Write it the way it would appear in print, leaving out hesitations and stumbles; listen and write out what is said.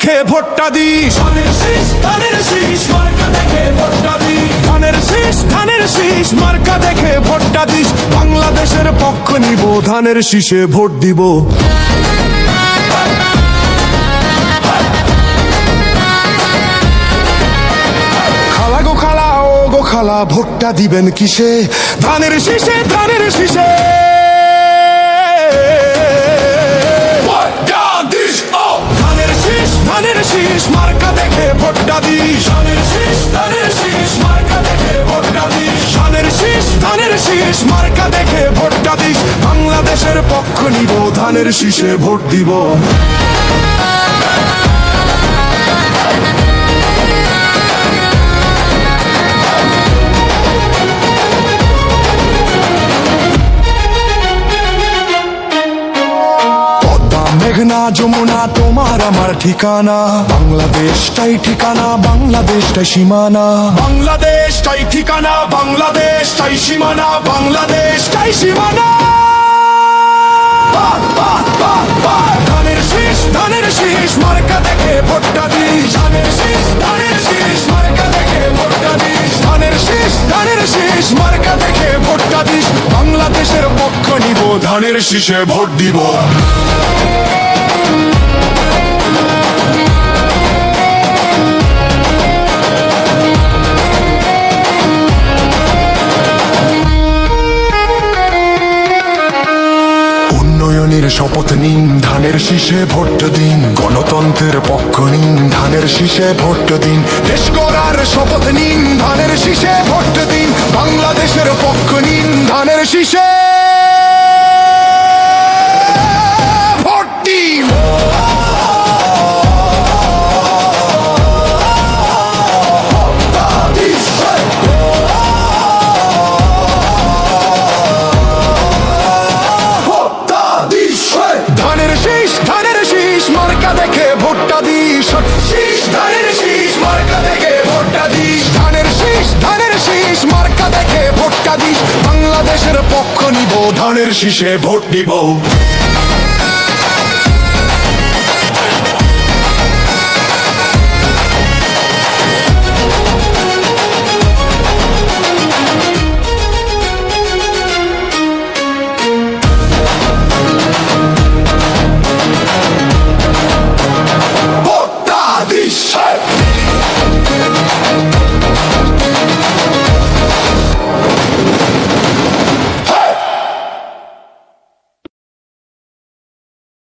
দেখে ভোটটা দিস, ধানের শীষ ধানের শীষ মার্কা দেখে ভোটটা দিস, ধানের শীষ ধানের শীষ মার্কা দেখে ভোটটা দিস। বাংলাদেশের পক্ষ নিব, ধানের শীষে ভোট দিব। খালা গো খালা, ও গো খালা, ভোটটা দিবেন কিসে? ধানের শীষে, ধানের শীষে। ধানের শীষ মার্কা দেখে ভোটটা দিস, ধানের শীষ ধানের শীষ মার্কা দেখে ভোটটা দিস, ধানের শীষ ধানের শীষ মার্কা দেখে ভোটটা দিস। বাংলাদেশের পক্ষ নিব, ধানের শীষে ভোট দিব। মেঘনা যমুনা তোমার আমার ঠিকানা, বাংলাদেশটাই ঠিকানা, বাংলাদেশটাই সীমানা, বাংলাদেশটাই ঠিকানা, বাংলাদেশটাই সীমানা, বাংলাদেশটাই সীমানা। ধানের শীষ ধানের শীষ মার্কা দেখে ভোটটা দিস, ধানের শীষ ধানের শীষ মার্কা দেখে ভোটটা দিস, ধানের শীষ ধানের শীষ মার্কা দেখে ভোটটা দিস। বাংলাদেশের পক্ষ নিব, ধানের শীষে ভোট দিব। উন্নয়নের শপথ নিন, ধানের শীষে ভোট দিন। গণতন্ত্রের পক্ষ নিন, ধানের শীষে ভোট দিন। দেশ গড়ার শপথ নিন, ধানের শীষে ভোট দিন। বাংলাদেশের পক্ষ নিন, ধানের শীষে ভোট দিন। ধানের শীষ ধানের শীষ মার্কা দেখে ভোটটা দিস, শীষ ধানের শীষ মার্কা দেখে ভোটটা দিস, ধানের শীষ ধানের শীষ মার্কা দেখে ভোটটা দিস। বাংলাদেশের পক্ষ নিব, ধানের শীষে ভোট দিব।